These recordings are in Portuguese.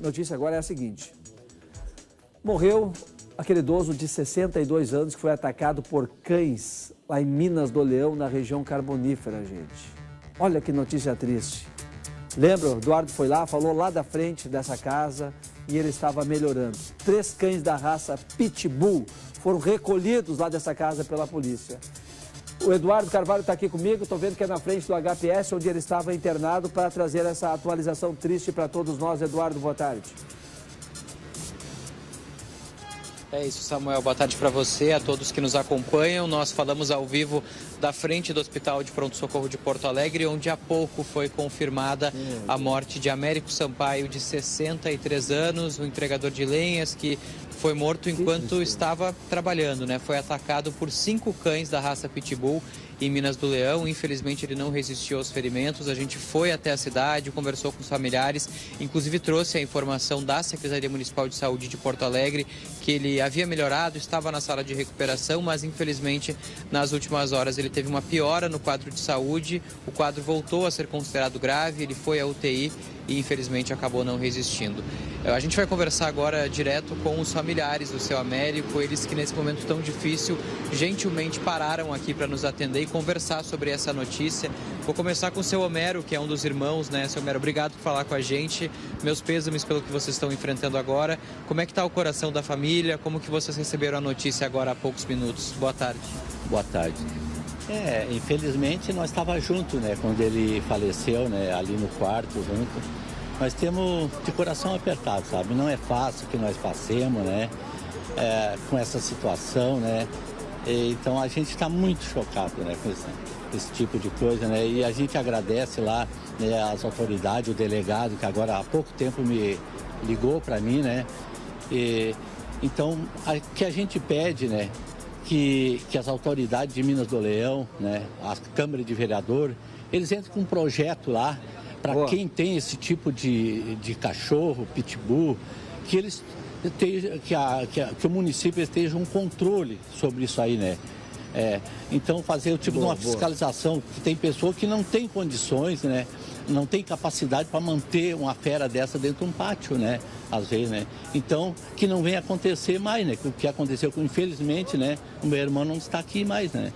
notícia agora é a seguinte. Morreu aquele idoso de 62 anos que foi atacado por cães lá em Minas do Leão, na região carbonífera, gente. Olha que notícia triste. Lembra, o Eduardo foi lá, falou lá da frente dessa casa e ele estava melhorando. 3 cães da raça Pitbull foram recolhidos lá dessa casa pela polícia. O Eduardo Carvalho está aqui comigo, estou vendo que é na frente do HPS, onde ele estava internado, para trazer essa atualização triste para todos nós. Eduardo, boa tarde. É isso, Samuel. Boa tarde para você, a todos que nos acompanham. Nós falamos ao vivo da frente do Hospital de Pronto-Socorro de Porto Alegre, onde há pouco foi confirmada a morte de Américo Sampaio, de 63 anos, um entregador de lenhas que foi morto enquanto estava trabalhando, né? Foi atacado por 5 cães da raça Pitbull em Minas do Leão. Infelizmente ele não resistiu aos ferimentos. A gente foi até a cidade, conversou com os familiares, inclusive trouxe a informação da Secretaria Municipal de Saúde de Porto Alegre que ele havia melhorado, estava na sala de recuperação, mas infelizmente nas últimas horas ele teve uma piora no quadro de saúde. O quadro voltou a ser considerado grave, ele foi à UTI e infelizmente acabou não resistindo. A gente vai conversar agora direto com os familiares do seu Américo, eles que nesse momento tão difícil gentilmente pararam aqui para nos atender e conversar sobre essa notícia. Vou começar com o seu Homero, que é um dos irmãos, né? Seu Homero, obrigado por falar com a gente. Meus pêsames pelo que vocês estão enfrentando agora. Como é que está o coração da família? Como que vocês receberam a notícia agora há poucos minutos? Boa tarde. Boa tarde. Infelizmente nós estávamos juntos, né? Quando ele faleceu, né? Ali no quarto, junto. Nós temos de coração apertado, sabe? Não é fácil que nós passemos, né? Com essa situação, né? Então a gente está muito chocado, né? Com esse tipo de coisa, né? E a gente agradece lá, né, as autoridades, o delegado, que agora há pouco tempo me ligou para mim, né? Então, que a gente pede, né? Que as autoridades de Minas do Leão, né? A Câmara de Vereador, eles entrem com um projeto lá, para quem tem esse tipo de cachorro, pitbull, que eles que o município esteja um controle sobre isso aí, né? Então fazer o tipo de uma fiscalização, que tem pessoa que não tem condições, né? Não tem capacidade para manter uma fera dessa dentro de um pátio, né? Às vezes, né? Então, que não venha acontecer mais, né? O que aconteceu, infelizmente, né? O meu irmão não está aqui mais, né?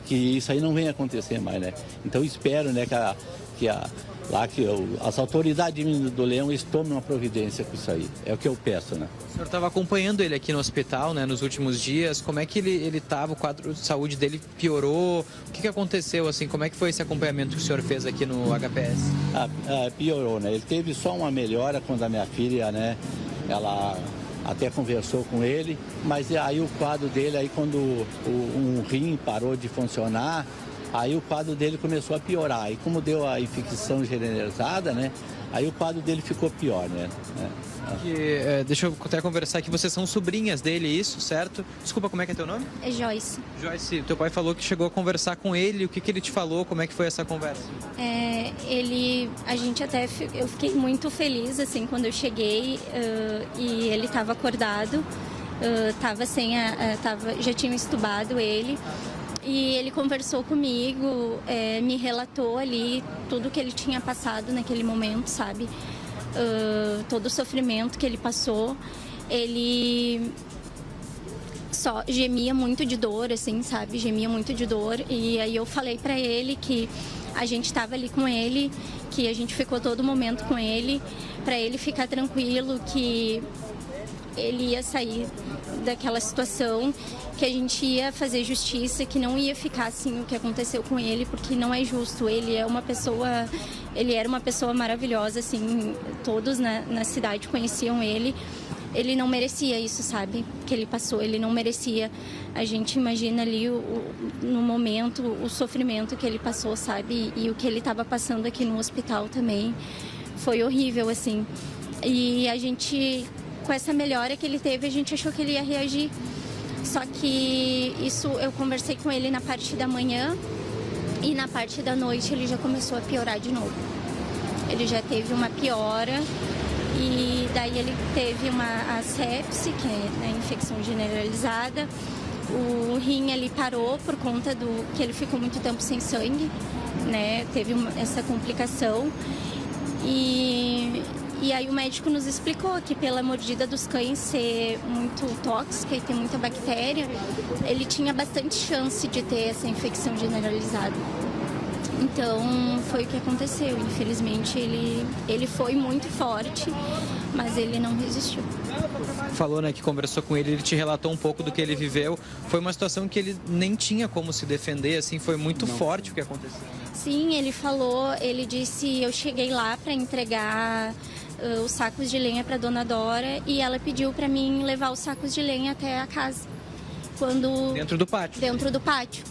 Que isso aí não venha acontecer mais, né? Então espero, né, que as autoridades de Minas do Leão tomem uma providência com isso aí. É o que eu peço, né? O senhor estava acompanhando ele aqui no hospital, né, nos últimos dias. Como é que ele estava? O quadro de saúde dele piorou? O que aconteceu, assim? Como é que foi esse acompanhamento que o senhor fez aqui no HPS? Piorou, né? Ele teve só uma melhora quando a minha filha, né, ela até conversou com ele, mas aí o quadro dele, aí quando um rim parou de funcionar, aí o quadro dele começou a piorar. E como deu a infecção generalizada, né? Aí o quadro dele ficou pior, né? Deixa eu até conversar aqui. Vocês são sobrinhas dele, isso, certo? Desculpa, como é que é teu nome? É Joyce. Joyce, teu pai falou que chegou a conversar com ele. O que ele te falou? Como é que foi essa conversa? Eu fiquei muito feliz, assim, quando eu cheguei e ele estava acordado. Já tinham estubado ele. E ele conversou comigo, me relatou ali tudo que ele tinha passado naquele momento, sabe? Todo o sofrimento que ele passou. Ele só gemia muito de dor, assim, sabe? Gemia muito de dor. E aí eu falei pra ele que a gente estava ali com ele, que a gente ficou todo momento com ele, pra ele ficar tranquilo que ele ia sair daquela situação, que a gente ia fazer justiça, que não ia ficar assim o que aconteceu com ele, porque não é justo. Ele era uma pessoa maravilhosa, assim, todos na cidade conheciam ele. Ele não merecia isso, sabe? Que ele passou, ele não merecia. A gente imagina ali no momento o sofrimento que ele passou, sabe? E o que ele estava passando aqui no hospital também. Foi horrível, assim. E a gente, com essa melhora que ele teve, a gente achou que ele ia reagir. Só que isso eu conversei com ele na parte da manhã e na parte da noite ele já começou a piorar de novo. Ele já teve uma piora e daí ele teve a sepse, que é a infecção generalizada. O rim ali parou por conta que ele ficou muito tempo sem sangue, né? Teve essa complicação. E E aí o médico nos explicou que pela mordida dos cães ser muito tóxica e ter muita bactéria, ele tinha bastante chance de ter essa infecção generalizada. Então foi o que aconteceu. Infelizmente ele foi muito forte, mas ele não resistiu. Falou, né, que conversou com ele te relatou um pouco do que ele viveu. Foi uma situação que ele nem tinha como se defender, assim, foi muito forte o que aconteceu. Sim, ele falou, ele disse, eu cheguei lá para entregar os sacos de lenha para dona Dora e ela pediu para mim levar os sacos de lenha até a casa. Dentro do pátio? Dentro do pátio.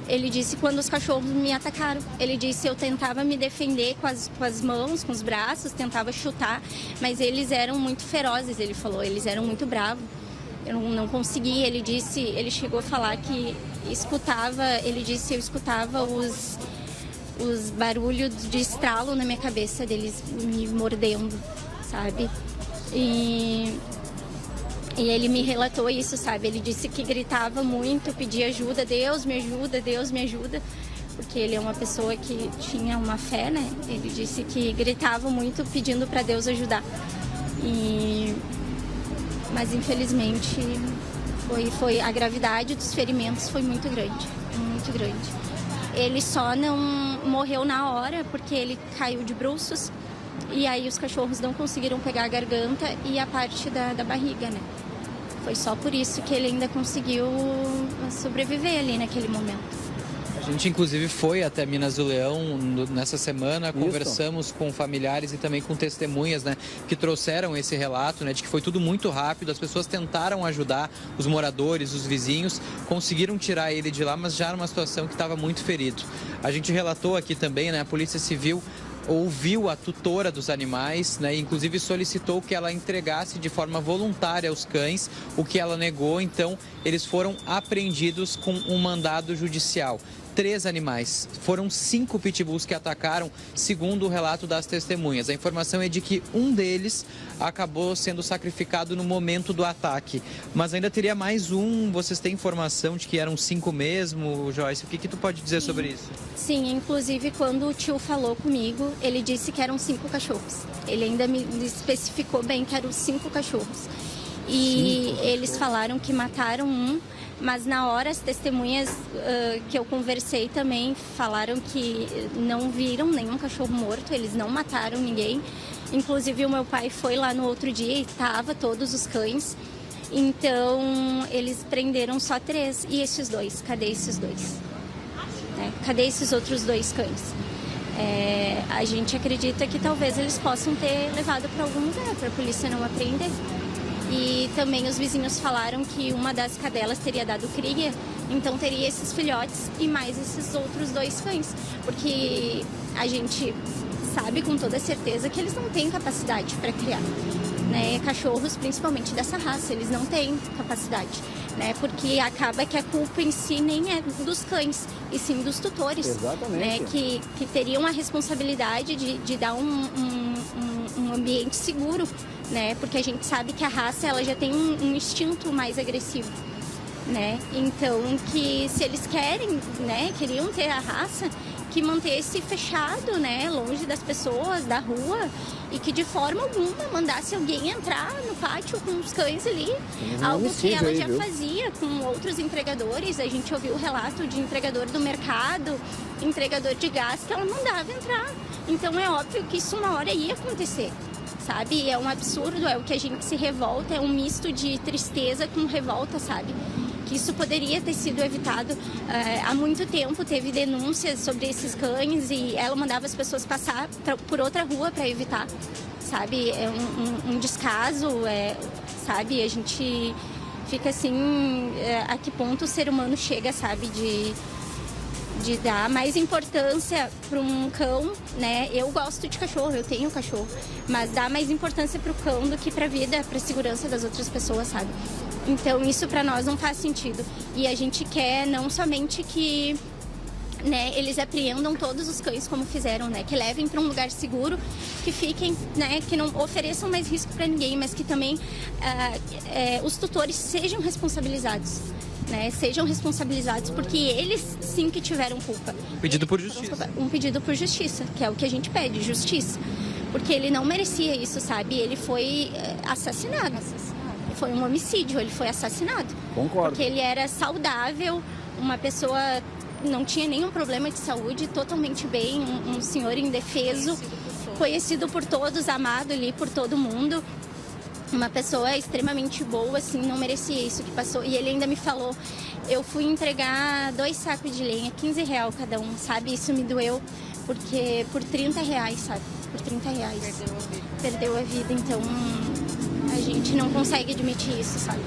Ele disse quando os cachorros me atacaram. Ele disse eu tentava me defender com as mãos, com os braços, tentava chutar, mas eles eram muito ferozes, ele falou, eles eram muito bravos. Eu não consegui, ele disse, ele chegou a falar que escutava, ele disse eu escutava os barulhos de estralo na minha cabeça deles me mordendo, sabe? E ele me relatou isso, sabe? Ele disse que gritava muito, pedia ajuda, Deus me ajuda, Deus me ajuda. Porque ele é uma pessoa que tinha uma fé, né? Ele disse que gritava muito pedindo para Deus ajudar. Mas infelizmente foi a gravidade dos ferimentos foi muito grande, muito grande. Ele só não morreu na hora porque ele caiu de bruços e aí os cachorros não conseguiram pegar a garganta e a parte da barriga, né? Foi só por isso que ele ainda conseguiu sobreviver ali naquele momento. A gente, inclusive, foi até Minas do Leão nessa semana, conversamos com familiares e também com testemunhas, né, que trouxeram esse relato, né, de que foi tudo muito rápido, as pessoas tentaram ajudar os moradores, os vizinhos, conseguiram tirar ele de lá, mas já era uma situação que estava muito ferido. A gente relatou aqui também, né, a Polícia Civil ouviu a tutora dos animais, né, inclusive solicitou que ela entregasse de forma voluntária os cães, o que ela negou, então eles foram apreendidos com um mandado judicial. 3 animais. Foram 5 pitbulls que atacaram, segundo o relato das testemunhas. A informação é de que um deles acabou sendo sacrificado no momento do ataque. Mas ainda teria mais um. Vocês têm informação de que eram 5 mesmo, Joyce? O que tu pode dizer sobre isso? Sim, inclusive quando o tio falou comigo, ele disse que eram 5 cachorros. Ele ainda me especificou bem que eram 5 cachorros. E eles falaram que mataram um, mas na hora as testemunhas que eu conversei também falaram que não viram nenhum cachorro morto, eles não mataram ninguém. Inclusive o meu pai foi lá no outro dia e estava todos os cães. Então eles prenderam só 3. E esses 2? Cadê esses 2? Cadê esses outros 2 cães? A gente acredita que talvez eles possam ter levado para algum lugar, para a polícia não apreender. E também os vizinhos falaram que uma das cadelas teria dado cria, então teria esses filhotes e mais esses outros 2 cães. Porque a gente sabe com toda certeza que eles não têm capacidade para criar, né? Cachorros, principalmente dessa raça, eles não têm capacidade, né? Porque acaba que a culpa em si nem é dos cães, e sim dos tutores. Exatamente. Né? Que teriam a responsabilidade de dar um ambiente seguro, né? Porque a gente sabe que a raça ela já tem um instinto mais agressivo, né? Então que se eles querem, né, queriam ter a raça, que mantesse fechado, né, longe das pessoas, da rua, e que de forma alguma mandasse alguém entrar no pátio com os cães ali, algo que ela já fazia com outros entregadores. A gente ouviu o relato de entregador do mercado, entregador de gás, que ela mandava entrar. Então é óbvio que isso uma hora ia acontecer, sabe? É um absurdo, é o que a gente se revolta, é um misto de tristeza com revolta, sabe? Que isso poderia ter sido evitado. Há muito tempo teve denúncias sobre esses cães e ela mandava as pessoas passar por outra rua para evitar, sabe? É um descaso, sabe? A gente fica assim, a que ponto o ser humano chega, sabe? De dar mais importância para um cão, né? Eu gosto de cachorro, eu tenho cachorro, mas dá mais importância para o cão do que para a vida, para a segurança das outras pessoas, sabe? Então isso para nós não faz sentido. E a gente quer não somente que, né, eles apreendam todos os cães como fizeram, né? Que levem para um lugar seguro, que fiquem, né? Que não ofereçam mais risco para ninguém, mas que também os tutores sejam responsabilizados. Né, sejam responsabilizados, porque eles sim que tiveram culpa. Pedido por justiça. Um pedido por justiça, que é o que a gente pede, justiça. porque ele não merecia isso, sabe? Ele foi assassinado. Foi um homicídio, ele foi assassinado. Concordo. Porque ele era saudável, uma pessoa não tinha nenhum problema de saúde, totalmente bem, um senhor indefeso, conhecido por todos, amado ali por todo mundo. Uma pessoa extremamente boa, assim, não merecia isso que passou. E ele ainda me falou, eu fui entregar 2 sacos de lenha, R$15 cada um, sabe? Isso me doeu, porque por R$30, sabe? Por R$30. Perdeu a vida, então a gente não consegue admitir isso, sabe?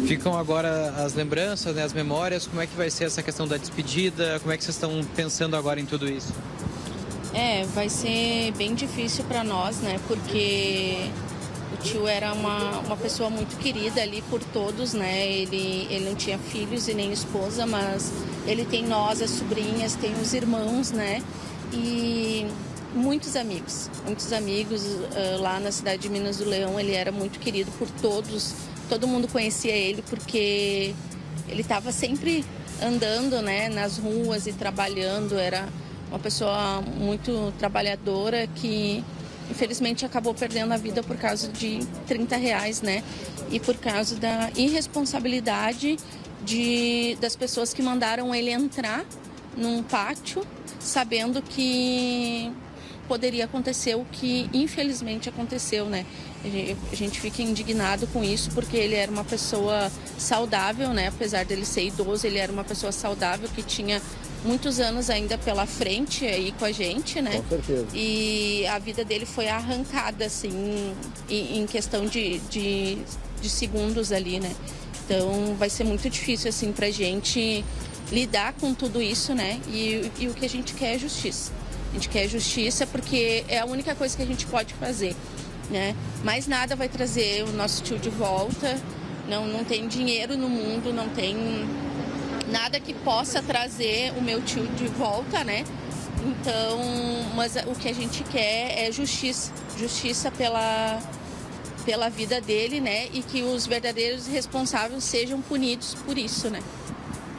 Ficam agora as lembranças, né, as memórias, como é que vai ser essa questão da despedida, como é que vocês estão pensando agora em tudo isso? Vai ser bem difícil para nós, né, porque o tio era uma pessoa muito querida ali por todos, né, ele não tinha filhos e nem esposa, mas ele tem nós, as sobrinhas, tem os irmãos, né, e muitos amigos lá na cidade de Minas do Leão, ele era muito querido por todos. Todo mundo conhecia ele porque ele estava sempre andando, né, nas ruas e trabalhando. Era uma pessoa muito trabalhadora que, infelizmente, acabou perdendo a vida por causa de R$30, né? E por causa da irresponsabilidade das pessoas que mandaram ele entrar num pátio, sabendo que poderia acontecer o que, infelizmente, aconteceu, né? A gente fica indignado com isso, porque ele era uma pessoa saudável, né? Apesar dele ser idoso, ele era uma pessoa saudável que tinha muitos anos ainda pela frente aí com a gente, né? Com certeza. E a vida dele foi arrancada, assim, em questão de segundos ali, né? Então, vai ser muito difícil, assim, pra gente lidar com tudo isso, né? E o que a gente quer é justiça. A gente quer justiça porque é a única coisa que a gente pode fazer, né? Mais nada vai trazer o nosso tio de volta. Não tem dinheiro no mundo, não tem nada que possa trazer o meu tio de volta, né? Então, mas o que a gente quer é justiça. Justiça pela vida dele, né? E que os verdadeiros responsáveis sejam punidos por isso, né?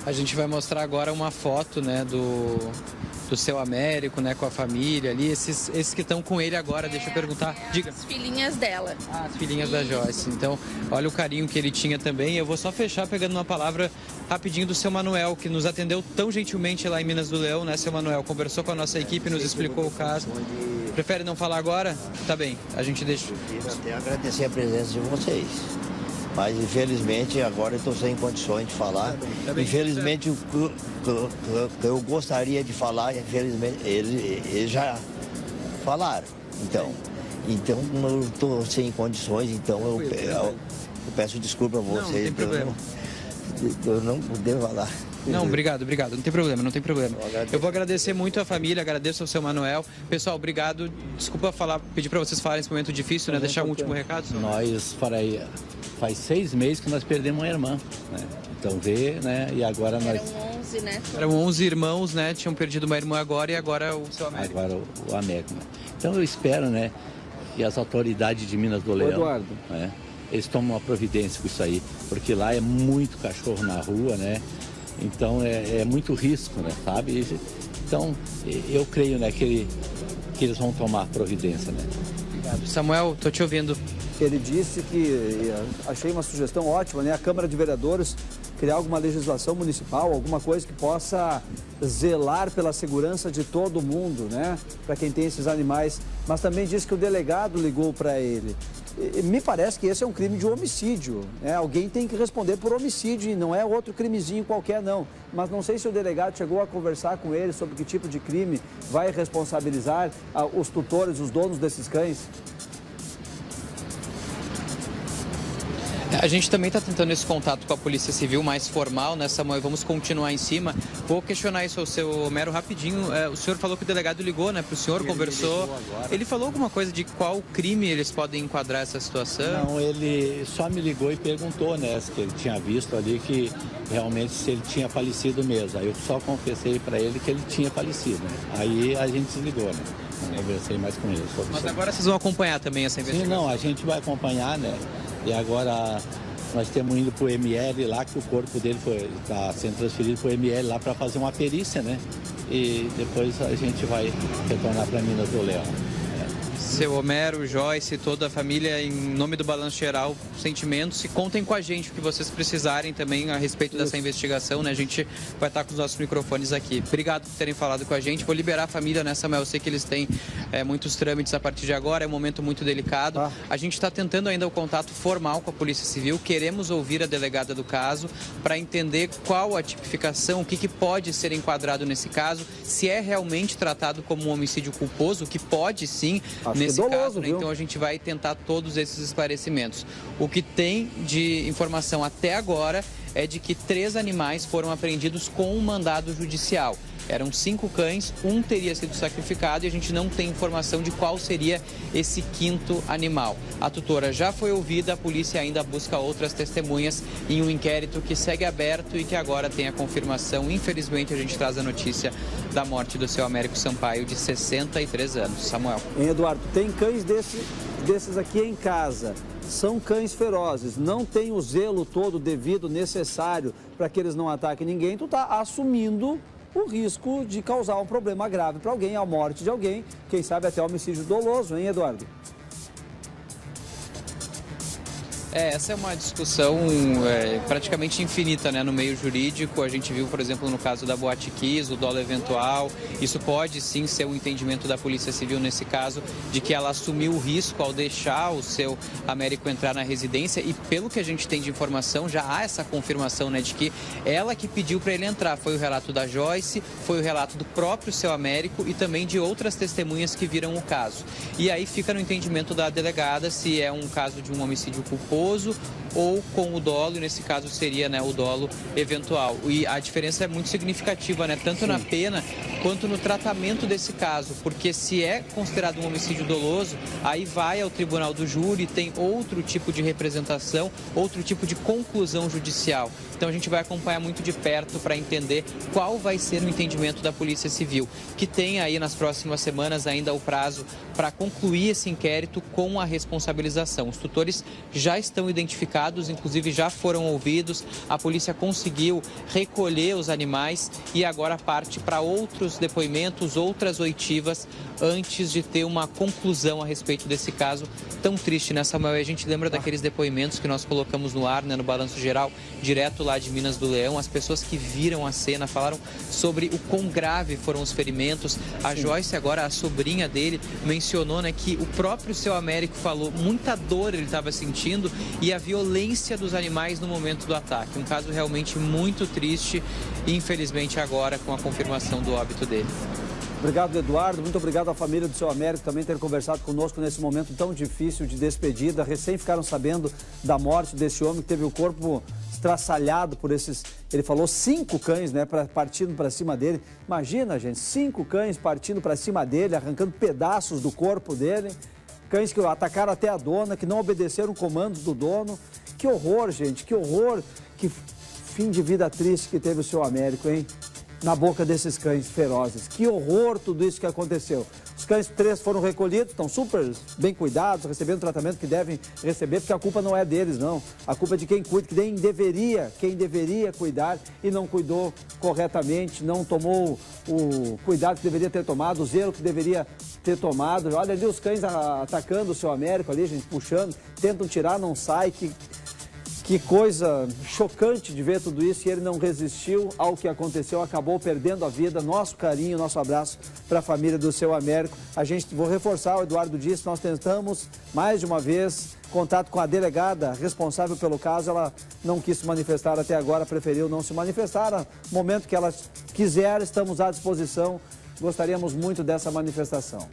A gente vai mostrar agora uma foto, né, do seu Américo, né, com a família ali, esses que estão com ele agora, deixa eu perguntar, diga. As filhinhas dela. As filhinhas da Joyce. Então, olha o carinho que ele tinha também. Eu vou só fechar pegando uma palavra rapidinho do seu Manuel, que nos atendeu tão gentilmente lá em Minas do Leão, né, seu Manuel? Conversou com a nossa equipe, nos explicou o caso. Prefere não falar agora? Tá bem, a gente deixa. Eu até agradecer a presença de vocês. Mas, infelizmente, agora eu estou sem condições de falar. Tá bem. Infelizmente, o que eu gostaria de falar, infelizmente, eles já falaram. Então eu estou sem condições, então eu peço desculpa a vocês. Não tem problema. Eu não poder falar. Não, obrigado, não tem problema. Eu vou agradecer muito a família, agradeço ao seu Manuel. Pessoal, obrigado. Desculpa pedir para vocês falarem nesse momento difícil, né? Deixar um último recado. Nós, faz 6 meses que nós perdemos uma irmã, né? Então vê, né? E agora nós... Eram 11, né? Eram 11 irmãos, né? Tinham perdido uma irmã agora e agora o seu Américo. Agora o Américo, né? Então eu espero, né? E as autoridades de Minas do Leão, Eduardo, né? Eles tomam uma providência com isso aí, porque lá é muito cachorro na rua, né? Então é muito risco, né? Sabe? Então eu creio, né? Que eles vão tomar providência, né? Obrigado. Samuel, tô te ouvindo. ele disse que, achei uma sugestão ótima, né? A Câmara de Vereadores criar alguma legislação municipal, alguma coisa que possa zelar pela segurança de todo mundo, né? Para quem tem esses animais. Mas também disse que o delegado ligou para ele. E me parece que esse é um crime de homicídio, né? Alguém tem que responder por homicídio e não é outro crimezinho qualquer, não. Mas não sei se o delegado chegou a conversar com ele sobre que tipo de crime vai responsabilizar os tutores, os donos desses cães. A gente também está tentando esse contato com a Polícia Civil mais formal, né, Samuel? Vamos continuar em cima. Vou questionar isso ao seu Homero rapidinho. O senhor falou que o delegado ligou, né, para o senhor, conversou. Ele falou alguma coisa de qual crime eles podem enquadrar essa situação? Não, ele só me ligou e perguntou, né, se ele tinha visto ali que realmente se ele tinha falecido mesmo. Aí eu só confessei para ele que ele tinha falecido, né? Aí a gente desligou, né? Não conversei mais com ele. Mas agora vocês vão acompanhar também essa investigação? Sim, não, a gente vai acompanhar, né? E agora nós estamos indo para o ML lá, que o corpo dele está sendo transferido para o ML lá para fazer uma perícia, né? E depois a gente vai retornar para Minas do Leão. Seu Homero, Joyce, toda a família, em nome do Balanço Geral, sentimentos, e contem com a gente o que vocês precisarem também a respeito dessa investigação, né? A gente vai estar com os nossos microfones aqui. Obrigado por terem falado com a gente. Vou liberar a família, né, Samuel? Eu sei que eles têm muitos trâmites a partir de agora, é um momento muito delicado. A gente está tentando ainda o contato formal com a Polícia Civil, queremos ouvir a delegada do caso para entender qual a tipificação, o que pode ser enquadrado nesse caso, se é realmente tratado como um homicídio culposo, o que pode sim, nesse caso, né? Então a gente vai tentar todos esses esclarecimentos. O que tem de informação até agora é de que 3 animais foram apreendidos com um mandado judicial. Eram 5 cães, um teria sido sacrificado e a gente não tem informação de qual seria esse 5º animal. A tutora já foi ouvida, a polícia ainda busca outras testemunhas em um inquérito que segue aberto e que agora tem a confirmação. Infelizmente, a gente traz a notícia da morte do seu Américo Sampaio, de 63 anos. Samuel. Eduardo, tem cães desses aqui em casa. São cães ferozes, não tem o zelo todo devido, necessário para que eles não ataquem ninguém. Tu está assumindo o risco de causar um problema grave para alguém, a morte de alguém, quem sabe até homicídio doloso, hein, Eduardo? Essa é uma discussão praticamente infinita, né, no meio jurídico. A gente viu, por exemplo, no caso da Boate Kiss, o dolo eventual. Isso pode sim ser um entendimento da Polícia Civil nesse caso, de que ela assumiu o risco ao deixar o seu Américo entrar na residência. E pelo que a gente tem de informação, já há essa confirmação, né, de que ela que pediu para ele entrar. Foi o relato da Joyce, foi o relato do próprio seu Américo e também de outras testemunhas que viram o caso. E aí fica no entendimento da delegada se é um caso de um homicídio culposo ou com o dolo, e nesse caso seria, né, o dolo eventual. E a diferença é muito significativa, né, tanto na pena quanto no tratamento desse caso, porque se é considerado um homicídio doloso, aí vai ao tribunal do júri, tem outro tipo de representação, outro tipo de conclusão judicial. Então a gente vai acompanhar muito de perto para entender qual vai ser o entendimento da Polícia Civil, que tem aí nas próximas semanas ainda o prazo para concluir esse inquérito com a responsabilização. Os tutores já estão identificados, inclusive já foram ouvidos, a polícia conseguiu recolher os animais e agora parte para outros depoimentos, outras oitivas, antes de ter uma conclusão a respeito desse caso tão triste, né, Samuel? A gente lembra daqueles depoimentos que nós colocamos no ar, né, no Balanço Geral, direto lá de Minas do Leão. As pessoas que viram a cena falaram sobre o quão grave foram os ferimentos. A Joyce, agora a sobrinha dele, mencionou, né, que o próprio seu Américo falou muita dor ele estava sentindo e a violência dos animais no momento do ataque. Um caso realmente muito triste e infelizmente agora com a confirmação do óbito dele. Obrigado, Eduardo. Muito obrigado à família do seu Américo também ter conversado conosco nesse momento tão difícil de despedida. Recém ficaram sabendo da morte desse homem que teve o corpo estraçalhado por esses, ele falou 5 cães, né, partindo para cima dele. Imagina, gente, 5 cães partindo para cima dele, arrancando pedaços do corpo dele. Cães que atacaram até a dona, que não obedeceram comandos do dono. Que horror, gente, que horror. Que fim de vida triste que teve o seu Américo, hein? Na boca desses cães ferozes. Que horror tudo isso que aconteceu. Os cães 3 foram recolhidos, estão super bem cuidados, recebendo o tratamento que devem receber, porque a culpa não é deles, não. A culpa é de quem cuida, quem deveria cuidar e não cuidou corretamente, não tomou o cuidado que deveria ter tomado, o zelo que deveria ter tomado. Olha ali os cães atacando o seu Américo ali, gente, puxando, tentam tirar, não sai, Que coisa chocante de ver tudo isso, e ele não resistiu ao que aconteceu, acabou perdendo a vida. Nosso carinho, nosso abraço para a família do seu Américo. Vou reforçar, o Eduardo disse, nós tentamos mais de uma vez contato com a delegada responsável pelo caso, ela não quis se manifestar até agora, preferiu não se manifestar. No momento que ela quiser, estamos à disposição, gostaríamos muito dessa manifestação.